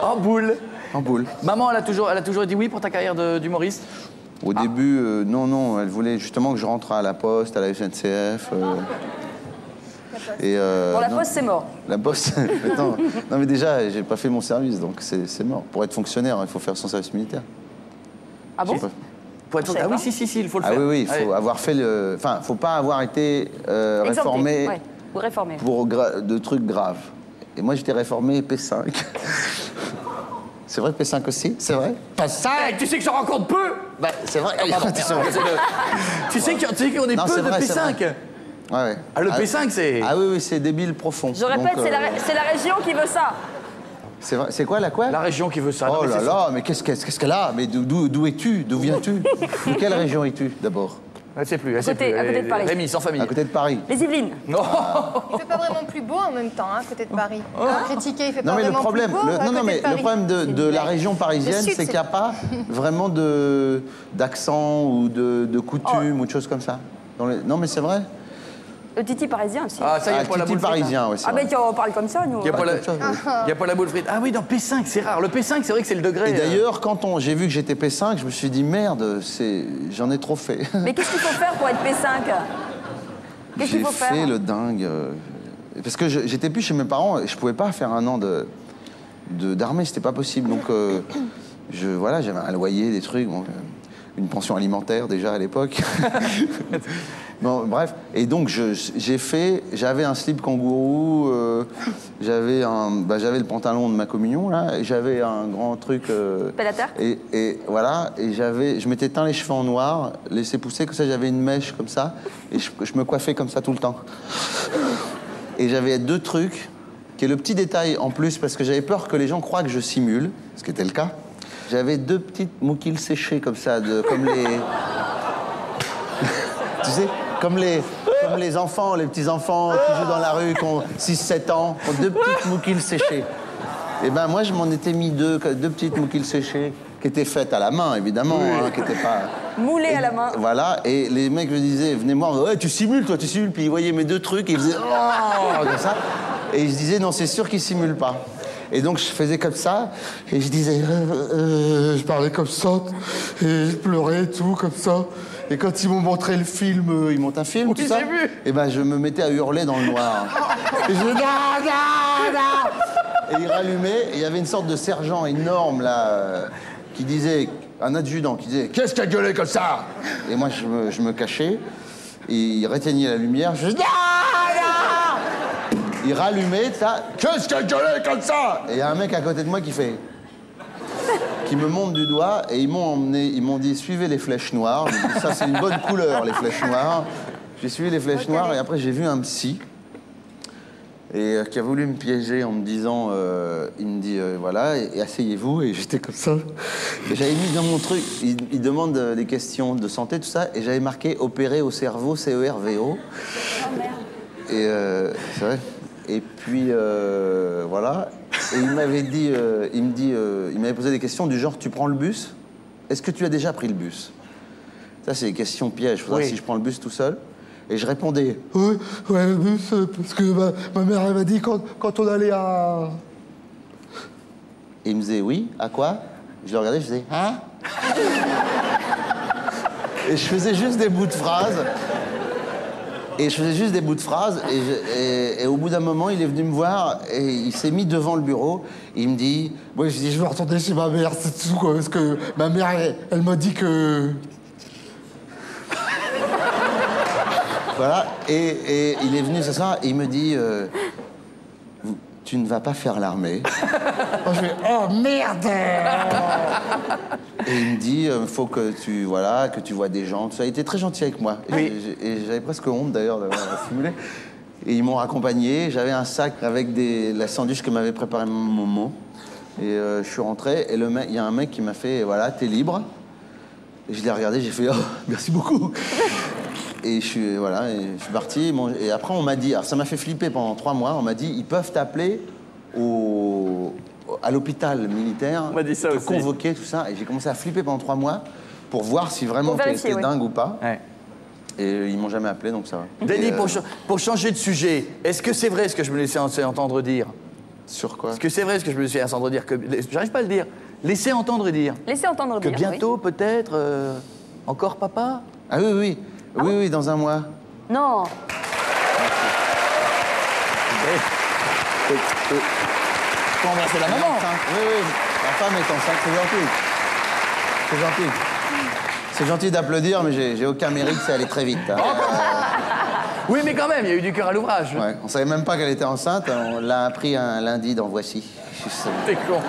En boule. En boule. Maman, elle a toujours dit oui pour ta carrière d'humoriste? Au début, non, elle voulait justement que je rentre à la Poste, à la SNCF. Bon, la Poste, c'est mort. La Poste, non mais déjà, j'ai pas fait mon service, donc c'est mort. Pour être fonctionnaire, il faut faire son service militaire. Ah bon? Pour être... Ah oui, si, il faut le faire. Ah oui, il faut avoir fait le... Enfin, faut pas avoir été réformé ou réformé pour de trucs graves. Et moi, j'étais réformé P5. C'est vrai P5 aussi? C'est vrai? P5? Tu sais que j'en rencontre peu? Bah, c'est vrai. Tu sais qu'on est peu de P5? Ouais. Ah, le P5, c'est... Ah oui, c'est débile profond. Je répète, c'est la région qui veut ça. C'est vrai. C'est quoi, la quoi? La région qui veut ça. Oh là là, mais qu'est-ce qu'elle a? Mais d'où es-tu? D'où viens-tu? De quelle région es-tu, d'abord? Elle sait plus, à côté de Paris. Rémi, sans famille. À côté de Paris. Les Yvelines. Non. Il fait pas vraiment plus beau en même temps, hein, à côté de Paris. Critiquer, il fait pas Non, mais le vraiment problème, plus beau le problème de la région parisienne, c'est qu'il n'y a pas vraiment d'accent ou de coutume ou de choses comme ça. Non, mais c'est vrai. Le titi parisien aussi. Ah, ça y est, pas la boule parisien, ouais, ah, mais on parle comme ça, nous. Il n'y a pas la boule frite. Ah oui, dans P5, c'est rare. Le P5, c'est vrai que c'est le degré. Et d'ailleurs, quand j'ai vu que j'étais P5, je me suis dit, merde, j'en ai trop fait. Mais qu'est-ce qu'il faut faire pour être P5? Qu'est-ce qu'il faut faire? J'ai fait le dingue. Parce que j'étais plus chez mes parents et je pouvais pas faire un an d'armée, c'était pas possible. Donc, voilà, j'avais un loyer, des trucs. Bon, une pension alimentaire déjà à l'époque. Bon, bref. Et donc j'avais un slip kangourou, j'avais le pantalon de ma communion là, et j'avais un grand truc. Pédateur. Et voilà, et je m'étais teint les cheveux en noir, laissé pousser, comme ça j'avais une mèche comme ça, et je me coiffais comme ça tout le temps. Et j'avais deux trucs, qui est le petit détail en plus, parce que j'avais peur que les gens croient que je simule, ce qui était le cas. J'avais deux petites mouquilles séchées comme ça, comme les... tu sais, comme les enfants, les petits-enfants qui jouent dans la rue, qui ont 6-7 ans, qui ont deux petites mouquilles séchées. Et ben moi, je m'en étais mis deux petites mouquilles séchées, qui étaient faites à la main, évidemment, hein, qui n'étaient pas... Moulées à la main. Voilà, et les mecs me disaient, venez voir, ouais, tu simules, toi, tu simules. Puis ils voyaient mes deux trucs, et ils faisaient, oh, comme ça. Et je disais, non, c'est sûr qu'ils simulent pas. Et donc je faisais comme ça, et je disais, je parlais comme ça, et je pleurais et tout, comme ça. Et quand ils m'ont montré le film, ils montent un film, tout ça, et ben je me mettais à hurler dans le noir. Et je disais, et ils rallumaient, et il y avait une sorte de sergent énorme là, qui disait, un adjudant qui disait, qu'est-ce qu'il a gueulé comme ça? Et moi je me cachais, et il réteignait la lumière, je disais, il rallumait, ça. Qu'est-ce qu'il a gueulé comme ça? Et il y a un mec à côté de moi qui fait. Qui me montre du doigt et ils m'ont dit suivez les flèches noires. Ça, c'est une bonne couleur, les flèches noires. J'ai suivi les flèches noires et après, j'ai vu un psy et qui a voulu me piéger en me disant il me dit voilà, et asseyez-vous. Et j'étais comme ça. Et j'avais mis dans mon truc, il demande des questions de santé, tout ça, et j'avais marqué opéré au cerveau, CERVO. Oh merde. Et c'est vrai. Et puis, voilà. Et il m'avait dit, il m'avait posé des questions du genre, tu prends le bus? Est-ce que tu as déjà pris le bus? Ça, c'est des questions pièges. Faudrait si je prends le bus tout seul. Et je répondais, oui, ouais, le bus, parce que ma mère, elle m'a dit quand on allait à... Et il me disait, oui, à quoi? Je le regardais, je faisais, hein? Et je faisais juste des bouts de phrases. Et je faisais juste des bouts de phrases, et au bout d'un moment, il est venu me voir, et il s'est mis devant le bureau, et il me dit... Moi, je dis, je veux retourner chez ma mère, c'est tout, quoi, parce que ma mère, elle m'a dit que... Voilà, et il est venu ce soir, et il me dit... tu ne vas pas faire l'armée. Moi, je fais, oh, merde! Et il me dit, faut que tu vois des gens. Ça a été très gentil avec moi. Oui. Et j'avais presque honte, d'ailleurs, d'avoir simulé. Et ils m'ont accompagné. J'avais un sac avec la sandwich que m'avait préparé mon maman. Et je suis rentré, et il y a un mec qui m'a fait, voilà, t'es libre. Et je l'ai regardé, j'ai fait, oh, merci beaucoup. Et je suis parti. Et après, on m'a dit, alors ça m'a fait flipper pendant 3 mois, on m'a dit, ils peuvent t'appeler à l'hôpital militaire, on m'a dit ça te aussi. Convoquer, tout ça. Et j'ai commencé à flipper pendant 3 mois pour voir si vraiment t'es dingue ou pas. Ouais. Et ils m'ont jamais appelé, donc ça va. Denis, pour changer de sujet, est-ce que c'est vrai ce que je me laissais entendre dire? Sur quoi? Parce que c'est vrai ce que je me suis à Sandro dire, que j'arrive pas à le dire. Laissez entendre dire. Laissez entendre Que dire. bientôt, peut-être, encore papa. Ah oui, oui. Ah oui, bon oui, dans un mois. Non. Faut embrasser la maman. Oui, oui. La femme est enceinte, c'est gentil. C'est gentil. C'est gentil d'applaudir, mais j'ai aucun mérite, c'est aller très vite. Hein. Oui, mais quand même, il y a eu du cœur à l'ouvrage. Ouais, on savait même pas qu'elle était enceinte, on l'a appris un lundi dans Voici. T'es con.